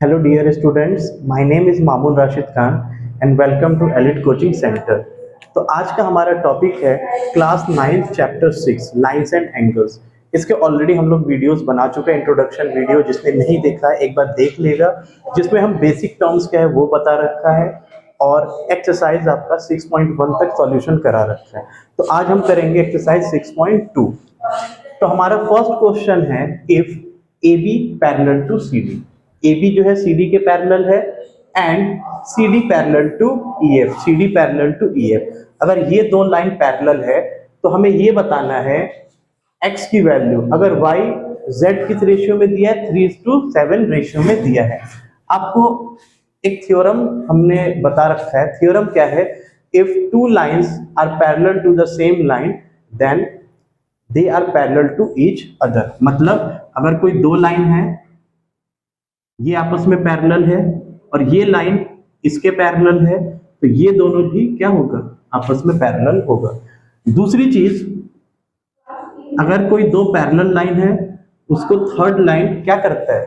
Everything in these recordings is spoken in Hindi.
Hello dear students, my name is Mamun Rashid Khan and welcome to Elite Coaching Center। तो आज का हमारा टॉपिक है class 9 chapter 6 lines and angles. इसके ऑलरेडी हम लोग वीडियोस बना चुके हैं, इंट्रोडक्शन वीडियो। जिसने नहीं देखा है एक बार देख लेगा, जिसमें हम बेसिक टर्म्स क्या है वो बता रखा है और एक्सरसाइज आपका 6.1 तक सॉल्यूशन करा रखा है। तो आज हम करेंगे एक्सरसाइज 6.2। तो हमारा फर्स्ट क्वेश्चन है, if A B parallel to C D. A B जो है सी डी के पैरेलल है and C D parallel to E F, C D parallel to E F. अगर ये दो लाइन पैरेलल है तो हमें ये बताना है x की वैल्यू। अगर y z किस रेशियो में दिया है, 3:7 रेशियो में दिया है। आपको एक थ्योरम हमने बता रखा है। थ्योरम क्या है, if two lines are parallel to the same line then they are parallel to each other. मतलब अगर कोई दो लाइन है, ये आपस में पैरेलल है और ये लाइन इसके पैरेलल है, तो ये दोनों ही क्या होगा, आपस में पैरेलल होगा। दूसरी चीज, अगर कोई दो पैरेलल लाइन है उसको थर्ड लाइन क्या करता है,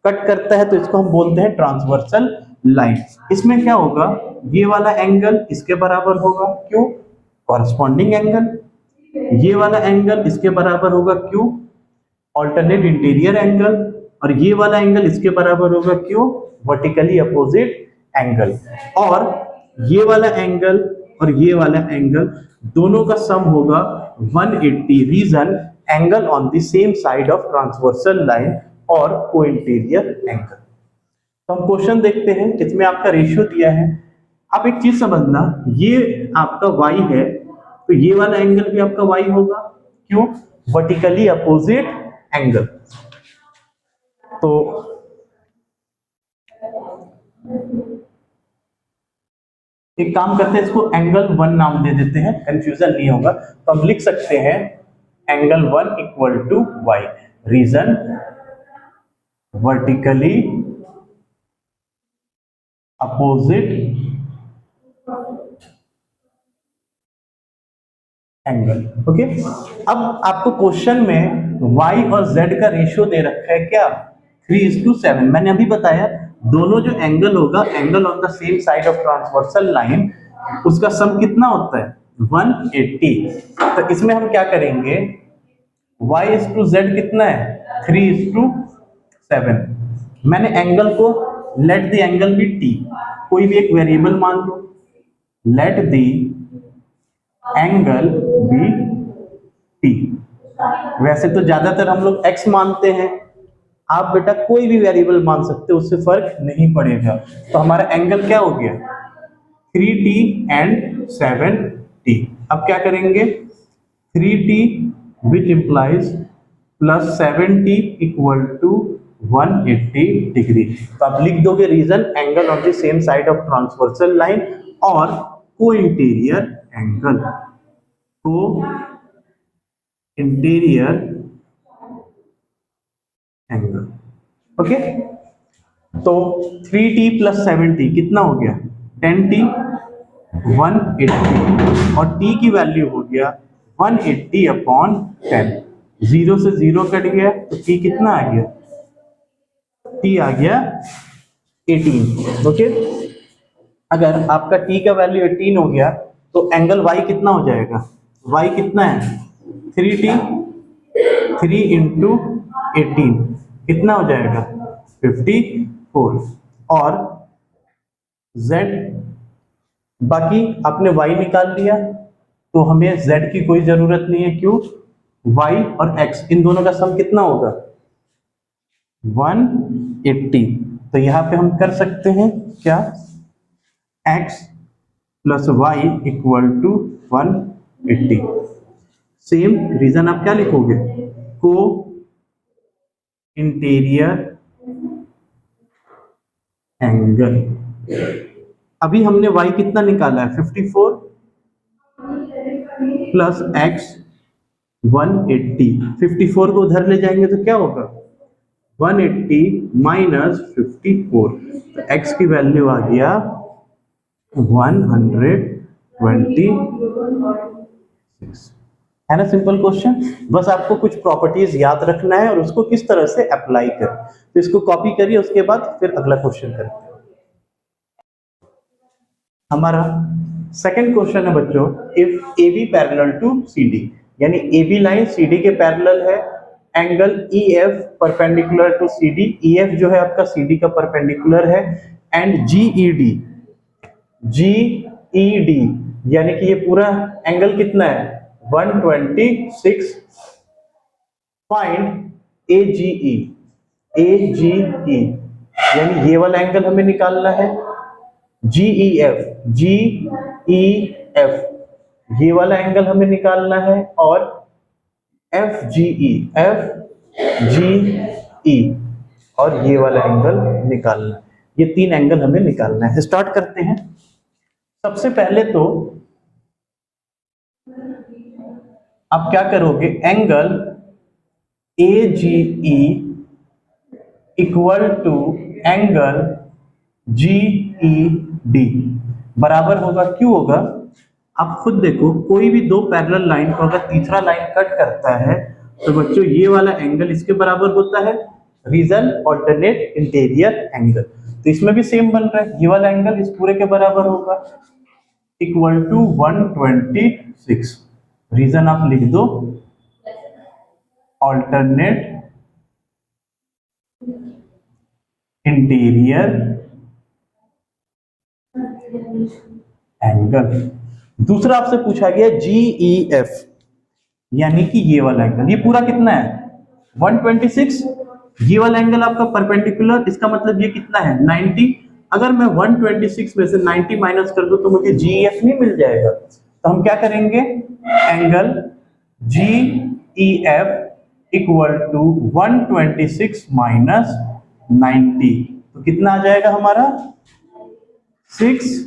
कट करता है, तो इसको हम बोलते हैं ट्रांसवर्सल लाइन। इसमें क्या होगा, ये वाला एंगल इसके बराबर होगा, क्यों, कॉरस्पॉन्डिंग एंगल। ये वाला एंगल इसके बराबर होगा, क्यों, ऑल्टरनेट इंटीरियर एंगल। और ये वाला एंगल इसके बराबर होगा, क्यों, वर्टिकली अपोजिट एंगल। और ये वाला एंगल और ये वाला एंगल दोनों का सम होगा 180। Reason, angle on the same side of transversal line और को इंटीरियर एंगल। तो हम क्वेश्चन देखते हैं, इसमें आपका रेशियो दिया है। आप एक चीज समझना, ये आपका y है तो ये वाला एंगल भी आपका y होगा, क्यों, वर्टिकली अपोजिट एंगल। तो एक काम करते हैं, इसको एंगल 1 नाम दे देते हैं, कंफ्यूजन नहीं होगा। तो हम लिख सकते हैं angle 1 equal to y। Reason, vertically opposite angle. Okay, अब आपको क्वेश्चन में y और z का रेशियो दे रखा है क्या, 3:7। मैंने अभी बताया दोनों जो एंगल होगा, angle on the same side of transversal line, उसका सम कितना होता है, 180। तो इसमें हम क्या करेंगे, y/z कितना है, 3:7। मैंने एंगल को, let the angle be t, कोई भी एक वेरिएबल मान लो, let the angle be t। वैसे तो ज्यादातर हम लोग x मानते हैं, आप बेटा कोई भी वेरिएबल मान सकते हो, उससे फर्क नहीं पड़ेगा। तो हमारा एंगल क्या हो गया, 3t एंड 7t। अब क्या करेंगे, 3t which implies plus 7t equal to 180 degree. तो आप लिख दोगे, reason, angle on the same side of transversal line और co-interior angle, co-interior angle. Okay, तो 3t प्लस 7t कितना हो गया, 10t, 180। और t की वैल्यू हो गया 180 अपॉन 10। 0 से 0 कट गया तो t कितना आ गया, t आ गया 18। ओके, अगर आपका t का वैल्यू 18 हो गया तो एंगल y कितना हो जाएगा, y कितना है, 3t, 3 इंटू 18 कितना हो जाएगा, 54। और z, बाकी आपने y निकाल लिया तो हमें z की कोई जरूरत नहीं है, क्यों, y और x इन दोनों का सम कितना होगा, 180। तो यहां पे हम कर सकते हैं क्या, x plus y equal to 180। Same reason आप क्या लिखोगे, को इंटीरियर एंगल। अभी हमने y कितना निकाला है, 54 प्लस x 180। 54 को उधर ले जाएंगे तो क्या होगा, 180 माइनस 54। तो x की वैल्यू आ गया 126। है ना सिंपल क्वेश्चन। बस आपको कुछ प्रॉपर्टीज याद रखना है और उसको किस तरह से अप्लाई करें। तो इसको कॉपी करिए, उसके बाद फिर अगला क्वेश्चन करते हैं। हमारा सेकंड क्वेश्चन है बच्चों, if A B parallel to C D, यानी A B line C D के पैरेलल है, angle E F perpendicular to C D, E F जो है आपका सी डी का परपेंडिकुलर है, and G E D, G E D यानी कि ये पूरा एंगल कितना है 126, फाइंड ए जी ई, ए जी ई यानी ये वाला एंगल हमें निकालना है, जी ई एफ, जी ई एफ ये वाला एंगल हमें निकालना है, और एफ जी ई, एफ जी ई और ये वाला एंगल निकालना है। ये तीन एंगल हमें निकालना है। स्टार्ट करते हैं। सबसे पहले तो आप क्या करोगे, angle A G E equal to angle G E D बराबर होगा, क्यों होगा आप खुद देखो, कोई भी दो पैरेलल लाइन को अगर तीसरा लाइन कट करता है तो बच्चों ये वाला एंगल इसके बराबर होता है, रीजन ऑल्टरनेट इंटीरियर एंगल। तो इसमें भी सेम बन रहा है, ये वाला एंगल इस पूरे के बराबर होगा, इक्वल टू 126। रीजन आप लिख दो, ऑल्टरनेट इंटीरियर एंगल। दूसरा आपसे पूछा गया GEF यानी कि ये वाला एंगल, ये पूरा कितना है 126, ये वाला एंगल आपका परपेंडिकुलर, इसका मतलब ये कितना है 90। अगर मैं 126 में से 90 माइनस कर दूं तो मुझे GEF नहीं मिल जाएगा। तो हम क्या करेंगे, angle GEF equal to 126 minus 90, तो कितना आ जाएगा हमारा 36।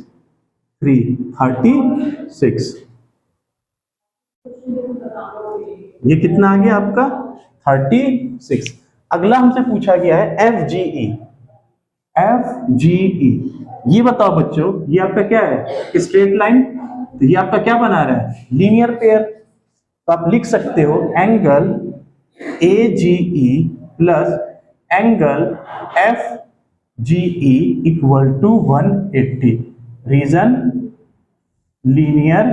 ये कितना आ गया आपका 36। अगला हमसे पूछा गया है FGE, FGE ये बताओ बच्चों, ये आपका क्या है स्ट्रेट लाइन, तो ये आपका क्या बना रहा है लीनियर पेयर। तो आप लिख सकते हो angle AGE plus angle FGE equal to 180, reason linear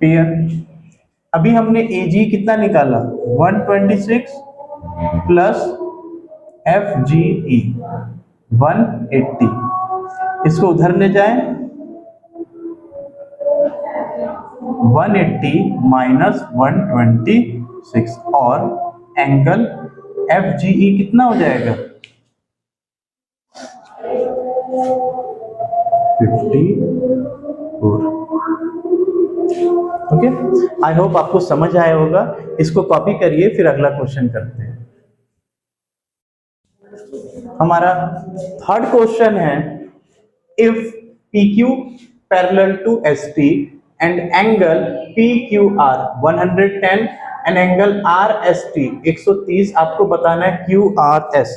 pair. अभी हमने AG कितना निकाला 126 प्लस FGE 180, इसको उधर ले जाएं, 180 माइनस 126 और एंगल FGE कितना हो जाएगा 54। ओके, आई होप आपको समझ आया होगा। इसको कॉपी करिए, फिर अगला क्वेश्चन करते हैं। हमारा थर्ड क्वेश्चन है, if PQ parallel to ST and angle PQR 110 and angle RST 130, आपको बताना है QRS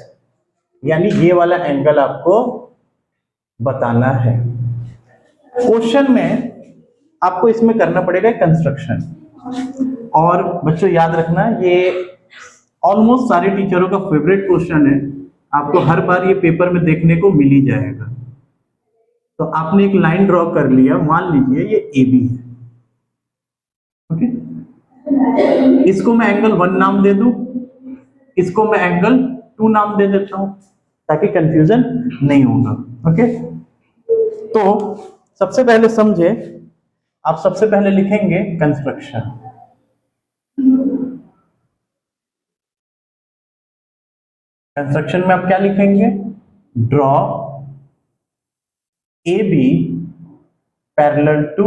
यानी ये वाला एंगल आपको बताना है। क्वेश्चन में आपको इसमें करना पड़ेगा कंस्ट्रक्शन, और बच्चों याद रखना ये ऑलमोस्ट सारे टीचरों का फेवरेट क्वेश्चन है, आपको हर बार ये पेपर में देखने को मिल ही जाएगा। तो आपने एक लाइन ड्रॉ कर लिया, मान लीजिए ये AB है, ओके, इसको मैं एंगल 1 नाम दे दूं, इसको मैं एंगल 2 नाम दे देता हूं ताकि कंफ्यूजन नहीं होगा। ओके, तो सबसे पहले समझे, आप सबसे पहले लिखेंगे कंस्ट्रक्शन। कंस्ट्रक्शन में आप क्या लिखेंगे, draw AB parallel to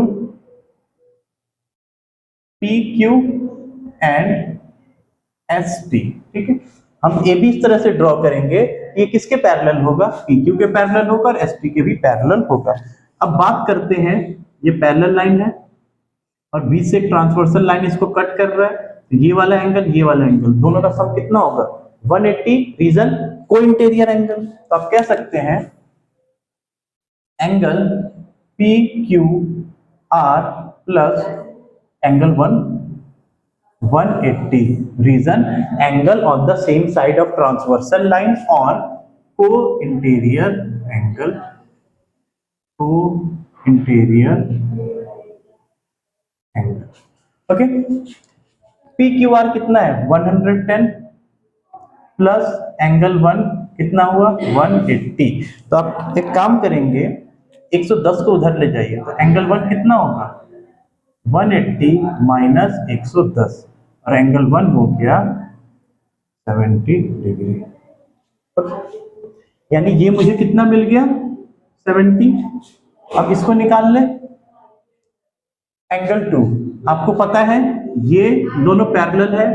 PQ and ST। ठीक है, हम AB इस तरह से ड्रॉ करेंगे, ये किसके पैरेलल होगा, PQ के पैरेलल होगा और ST के भी पैरेलल होगा। अब बात करते हैं, ये पैरेलल लाइन है और बीच से एक ट्रांसवर्सल लाइन इसको कट कर रहा है, तो ये वाला एंगल ये वाला एंगल दोनों का सम कितना होगा 180, रीजन को इंटीरियर एंगल। तो आप कह सकते हैं angle PQR plus angle 180. Reason, angle on the same side of transversal line or co-interior angle, co-interior angle. Okay. PQR कितना है 110 प्लस एंगल 1 कितना हुआ 180. तो आप एक काम करेंगे 110 को उधर ले जाइए तो एंगल 1 कितना होगा 180 माइनस 110 और एंगल 1 हो गया 70 डिग्री. यानी ये मुझे कितना मिल गया 70. अब इसको निकाल ले एंगल 2. आपको पता है ये दोनों पैरेलल है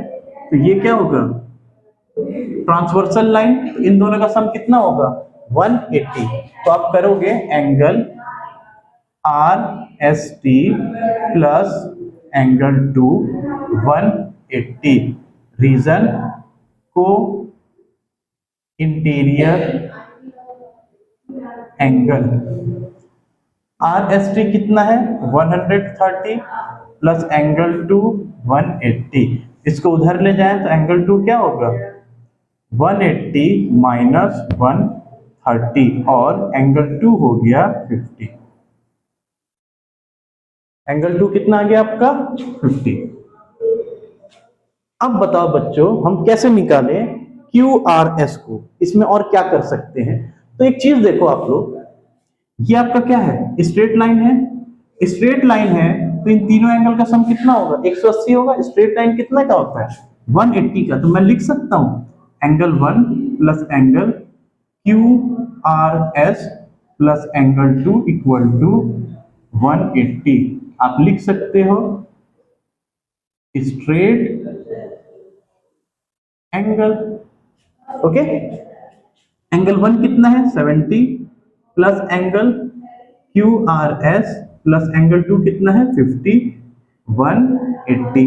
तो ये क्या होगा ट्रांसवर्सल लाइन. इन दोनों का सम कितना होगा 180. तो आप करोगे angle RST plus angle 2 180. Reason co-interior angle. RST कितना है 130 प्लस एंगल 2 180. इसको उधर ले जाएं तो एंगल 2 क्या होगा 180 माइनस 130 और एंगल 2 हो गया 50. एंगल 2 कितना आ गया आपका 50. अब बताओ बच्चों हम कैसे निकालें QRS को. इसमें और क्या कर सकते हैं. तो एक चीज देखो आप लोग ये आपका क्या है स्ट्रेट लाइन है. स्ट्रेट लाइन है तो इन तीनों एंगल का सम कितना होगा 180 होगा. स्ट्रेट लाइन कितना का होता है 180 का. तो मैं लिख सकता हूं angle 1 plus angle QRS plus angle 2 equal to 180. आप लिख सकते हो स्ट्रेट एंगल. ओके एंगल 1 कितना है 70 plus angle QRS plus angle 2 कितना है 50 180.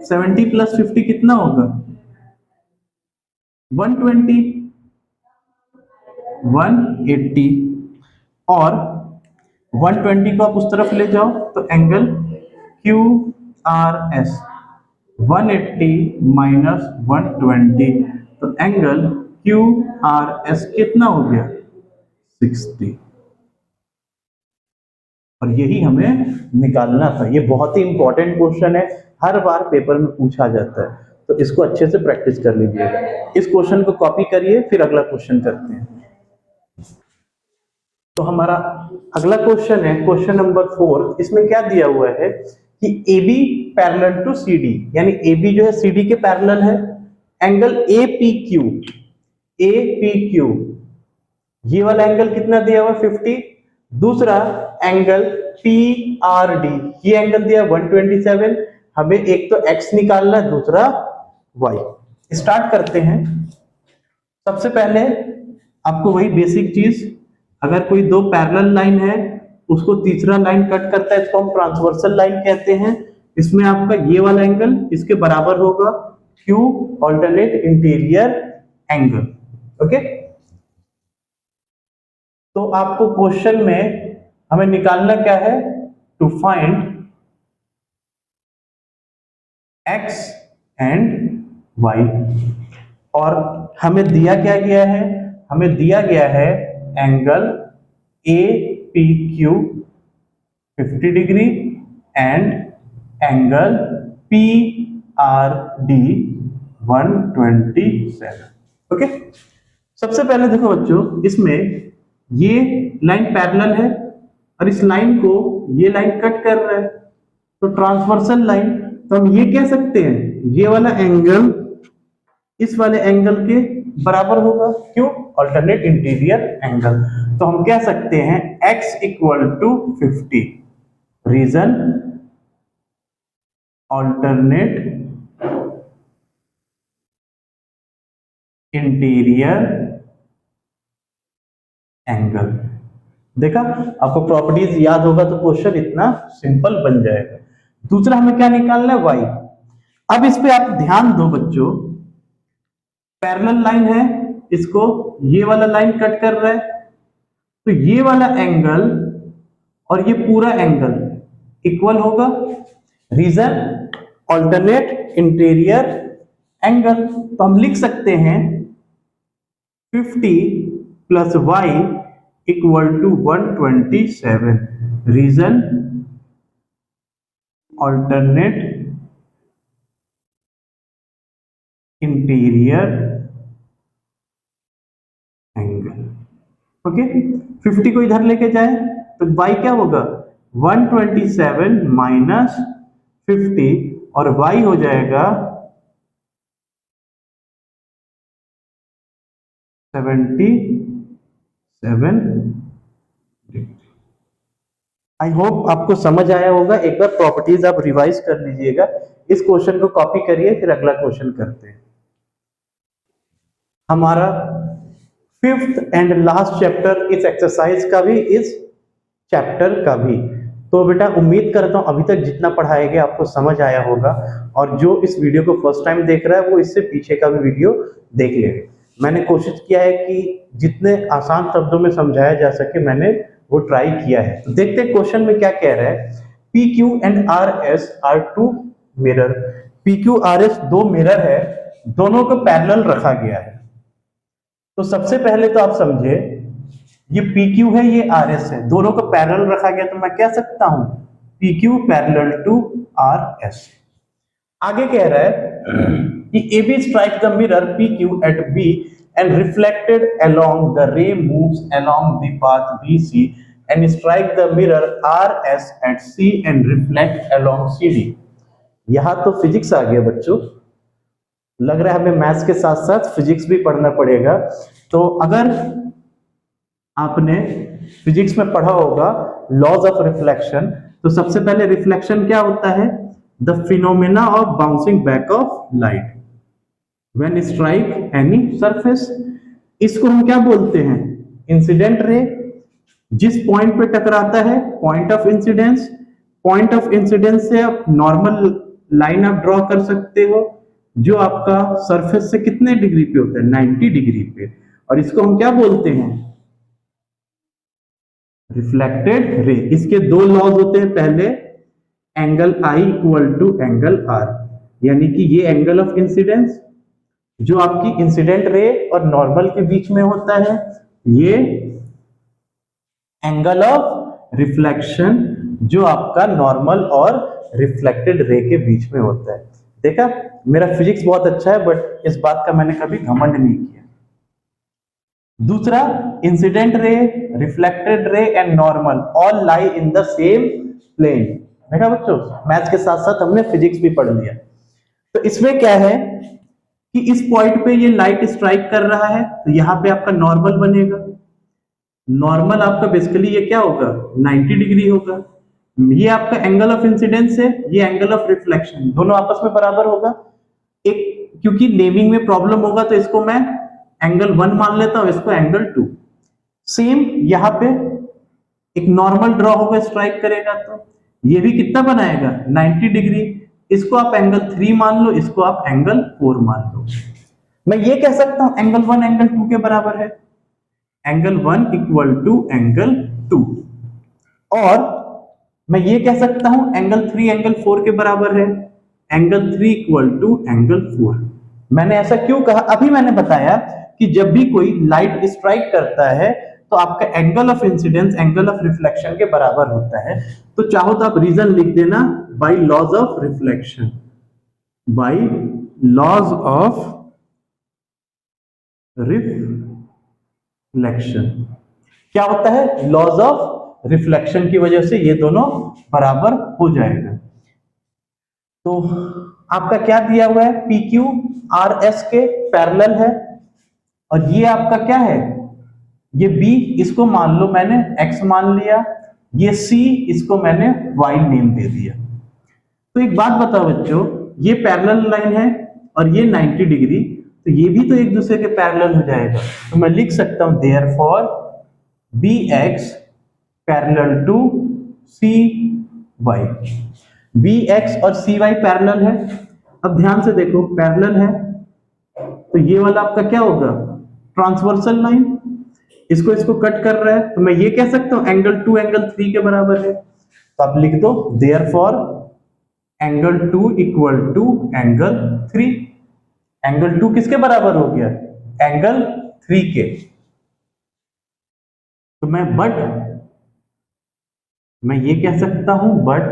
70 प्लस 50 कितना होगा 120 180 और 120 को आप उस तरफ ले जाओ तो एंगल QRS 180 माइनस 120 तो एंगल QRS कितना हो गया 60. और यही हमें निकालना था. ये बहुत ही इंपॉर्टेंट क्वेश्चन है हर बार पेपर में पूछा जाता है तो इसको अच्छे से प्रैक्टिस कर लीजिएगा. इस क्वेश्चन को कॉपी करिए फिर अगला क्वेश्चन करते हैं. तो हमारा अगला क्वेश्चन है क्वेश्चन नंबर 4. इसमें क्या दिया हुआ है कि AB पैरेलल टू CD यानी AB जो है CD के पैरेलल है. एंगल APQ ये वाला एंगल कितना दिया हुआ 50. दूसरा एंगल PRD ये एंगल दिया 127. हमें एक तो x निकालना है दूसरा y. स्टार्ट करते हैं. सबसे पहले आपको वही बेसिक चीज अगर कोई दो पैरेलल लाइन है उसको तीसरा लाइन कट करता है इसको हम ट्रांसवर्सल लाइन कहते हैं. इसमें आपका ये वाला एंगल इसके बराबर होगा Q alternate interior angle. Okay तो आपको क्वेश्चन में हमें निकालना क्या है to find x and y. और हमें दिया क्या गया है हमें दिया गया है angle APQ 50 degree and angle PRD 127. Okay सबसे पहले देखो बच्चों इसमें ये लाइन पैरेलल है और इस लाइन को ये लाइन कट कर रहा है तो ट्रांसवर्सल लाइन. तो हम ये कह सकते हैं ये वाला एंगल इस वाले एंगल के बराबर होगा. क्यों अल्टरनेट इंटीरियर एंगल. तो हम कह सकते हैं x equal to 50. Reason alternate interior angle. देखा आपको प्रॉपर्टीज याद होगा तो क्वेश्चन इतना सिंपल बन जाएगा. दूसरा हमें क्या निकालना है y. अब इस पे आप ध्यान दो बच्चों पैरेलल लाइन है इसको ये वाला लाइन कट कर रहा है तो ये वाला एंगल और ये पूरा एंगल इक्वल होगा. रीजन ऑल्टरनेट इंटीरियर एंगल, तो हम लिख सकते हैं 50 plus y equal to 127। Reason alternate interior angle. Okay, 50 को इधर लेके जाए तो y क्या होगा 127 माइनस 50 और y हो जाएगा 77। आई होप आपको समझ आया होगा। एक बार प्रॉपर्टीज आप रिवाइज कर लीजिएगा। इस क्वेश्चन को कॉपी करिए, फिर अगला क्वेश्चन करते हैं। हमारा फिफ्थ एंड लास्ट चैप्टर इस एक्सरसाइज का भी, इस चैप्टर का भी। तो बेटा उम्मीद करता हूं अभी तक जितना पढ़ाया गया आपको समझ आया होगा, और जो इस वीडियो को फर्स्ट टाइम देख रहा है वो इससे पीछे का भी वीडियो देख लेगा। मैंने कोशिश किया है कि जितने आसान शब्दों में समझाया जा सके मैंने वो ट्राई किया है। तो देखते हैं क्वेश्चन में क्या कह रहा है। P Q and R S are two mirror. P Q R S दो मिरर है, दोनों को पैरेलल रखा गया है। तो सबसे पहले तो आप समझे ये PQ है, ये RS है, दोनों को पैरेलल रखा गया, तो मैं कह सकता हूं PQ पैरेलल टू RS। आगे कह रहा है कि AB strikes the mirror PQ at B and reflected along the ray moves along the path BC and strike the mirror RS at C and reflect along CD। यहां तो फिजिक्स आ गया बच्चों, लग रहा है हमें मैथ्स के साथ साथ फिजिक्स भी पढ़ना पड़ेगा। तो अगर आपने फिजिक्स में पढ़ा होगा लॉज ऑफ रिफ्लेक्शन, तो सबसे पहले रिफ्लेक्शन क्या होता है, the phenomena of bouncing back of light when strike any surface. इसको हम क्या बोलते हैं, इंसिडेंट रे। जिस पॉइंट पे टकराता है point of incidence, point of incidence से आप नॉर्मल लाइन आप ड्रॉ कर सकते हो जो आपका सरफेस से कितने डिग्री पे होता है 90 डिग्री पे, और इसको हम क्या बोलते हैं रिफ्लेक्टेड रे। इसके दो लॉज होते हैं, पहले angle I equal to angle R, यानी कि ये एंगल ऑफ इंसिडेंस जो आपकी इंसिडेंट रे और नॉर्मल के बीच में होता है, ये एंगल ऑफ रिफ्लेक्शन जो आपका नॉर्मल और रिफ्लेक्टेड रे के बीच में होता है। देखा, मेरा फिजिक्स बहुत अच्छा है बट इस बात का मैंने कभी घमंड नहीं किया। दूसरा, incident ray, reflected ray and normal all lie in the same plane. देखा बच्चों, मैथ्स के साथ साथ हमने फिजिक्स भी पढ़ लिया। तो इसमें क्या है कि इस पॉइंट पे ये लाइट स्ट्राइक कर रहा है, तो यहां पे आपका नॉर्मल बनेगा। नॉर्मल आपका बेसिकली ये क्या होगा 90 डिग्री होगा। ये आपका एंगल ऑफ इंसिडेंस है, ये एंगल ऑफ रिफ्लेक्शन, दोनों आपस में बराबर होगा। एक क्योंकि नेमिंग में प्रॉब्लम होगा तो इसको मैं एंगल 1 मान लेता हूं, इसको एंगल 2। सेम यहां पे एक नॉर्मल ड्रॉ होगा, स्ट्राइक करेगा तो ये भी कितना बनाएगा 90 डिग्री। इसको आप एंगल 3 मान लो, इसको आप एंगल 4 मान लो। मैं ये कह सकता हूं एंगल 1 एंगल 2 के बराबर है, एंगल 1 इक्वल टू एंगल 2। और मैं ये कह सकता हूं एंगल 3 एंगल 4 के बराबर है, एंगल 3 इक्वल टू एंगल 4। मैंने ऐसा क्यों कहा, अभी मैंने बताया कि जब भी कोई लाइट स्ट्राइक करता है तो आपका angle of incidence angle of reflection के बराबर होता है। तो चाहो तो आप रीजन लिख देना, by laws of reflection, by laws of reflection क्या होता है, लॉज ऑफ रिफ्लेक्शन की वजह से ये दोनों बराबर हो जाएगा। तो आपका क्या दिया हुआ है, पी क्यू आर एस के पैरेलल है, और ये आपका क्या है, ये B, इसको मान लो मैंने X मान लिया, ये C, इसको मैंने Y नेम दे दिया। तो एक बात बताओ बच्चों, ये पैरेलल लाइन है और ये 90 डिग्री, तो ये भी तो एक दूसरे के पैरेलल हो जाएगा। तो मैं लिख सकता हूं therefore BX parallel to CY। BX और CY पैरेलल है। अब ध्यान से देखो, पैरेलल है तो ये वाला आपका क्या होगा ट्रांसवर्सल लाइन, इसको इसको कट कर रहा है, तो मैं ये कह सकता हूं एंगल 2 एंगल 3 के बराबर है। तो आप लिख दो therefore angle 2 equal to angle 3। Angle 2 किसके बराबर हो गया? एंगल 3 के। तो मैं ये कह सकता हूं बट,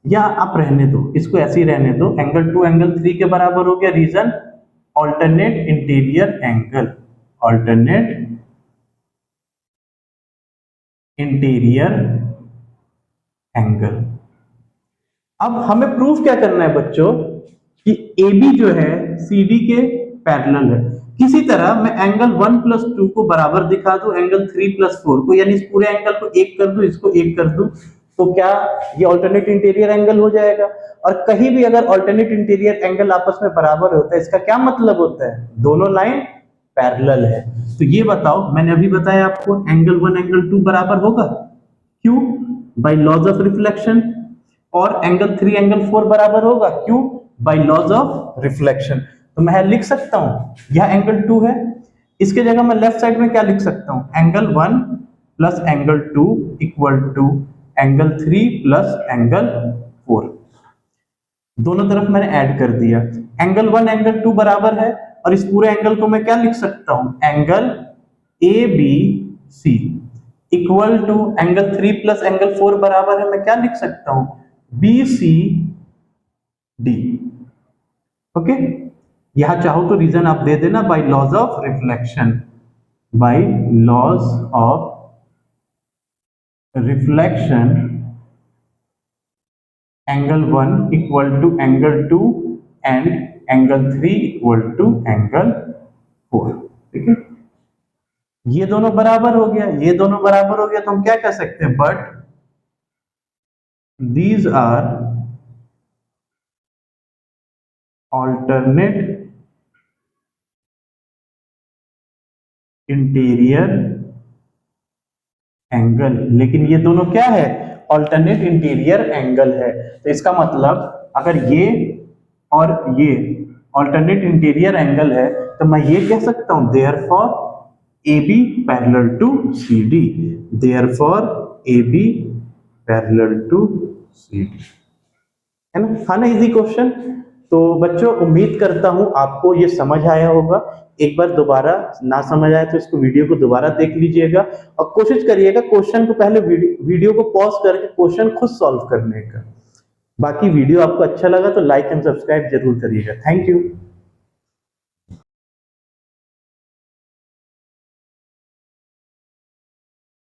या आप रहने दो, इसको ऐसे ही रहने दो, एंगल 2 एंगल 3 के बराबर हो गया। Reason alternate interior angle, alternate interior angle. अब हमें प्रूफ क्या करना है बच्चों कि AB जो है CD के पैरेलल है। किसी तरह मैं एंगल 1 प्लस 2 को बराबर दिखा दूं एंगल 3 प्लस 4 को, यानी इस पूरे एंगल को एक कर दूं, इसको एक कर दूं, तो क्या ये ऑल्टरनेट इंटीरियर एंगल हो जाएगा? और कहीं भी अगर ऑल्टरनेट इंटीरियर एंगल आपस में बराबर होता है, इसका क्या मतलब होता है? दोनों लाइन पैरेलल है। तो ये बताओ, मैंने अभी बताया आपको एंगल 1 एंगल 2 बराबर होगा, क्यों? By laws of reflection. और एंगल 3 एंगल 4 बराबर होगा, क्यों? By laws of reflection. तो मैं लिख सकता हूं यह एंगल 2 है, इसके जगह मैं लेफ्ट साइड में क्या लिख सकता हूं? Angle 1 plus angle 2 equal to angle 3 plus angle 4। दोनों तरफ मैंने ऐड कर दिया। एंगल 1 एंगल 2 बराबर है, और इस पूरे एंगल को मैं क्या लिख सकता हूं? Angle ABC equal to angle 3 plus angle 4 बराबर है, मैं क्या लिख सकता हूं? BCD। ओके, यहां चाहो तो रीजन आप दे देना, by laws of reflection, by laws of reflection angle 1 equal to angle 2 and angle 3 equal to angle 4। ठीक है, ये दोनों बराबर हो गया, ये दोनों बराबर हो गया, तो हम क्या कह सकते हैं? But these are alternate interior angle. लेकिन ये दोनों क्या है? ऑल्टरनेट इंटीरियर एंगल है। तो इसका मतलब अगर ये और ये ऑल्टरनेट इंटीरियर एंगल है, तो मैं ये कह सकता हूं therefore AB parallel to CD, therefore AB parallel to CD, है ना? था ना इजी क्वेश्चन? तो बच्चों उम्मीद करता हूं आपको ये समझ आया होगा। एक बार दोबारा ना समझ आए तो इसको वीडियो को दोबारा देख लीजिएगा, और कोशिश करिएगा क्वेश्चन को पहले वीडियो को पॉज करके क्वेश्चन खुद सॉल्व करने का। बाकी वीडियो आपको अच्छा लगा तो लाइक एंड सब्सक्राइब जरूर करिएगा। Thank you.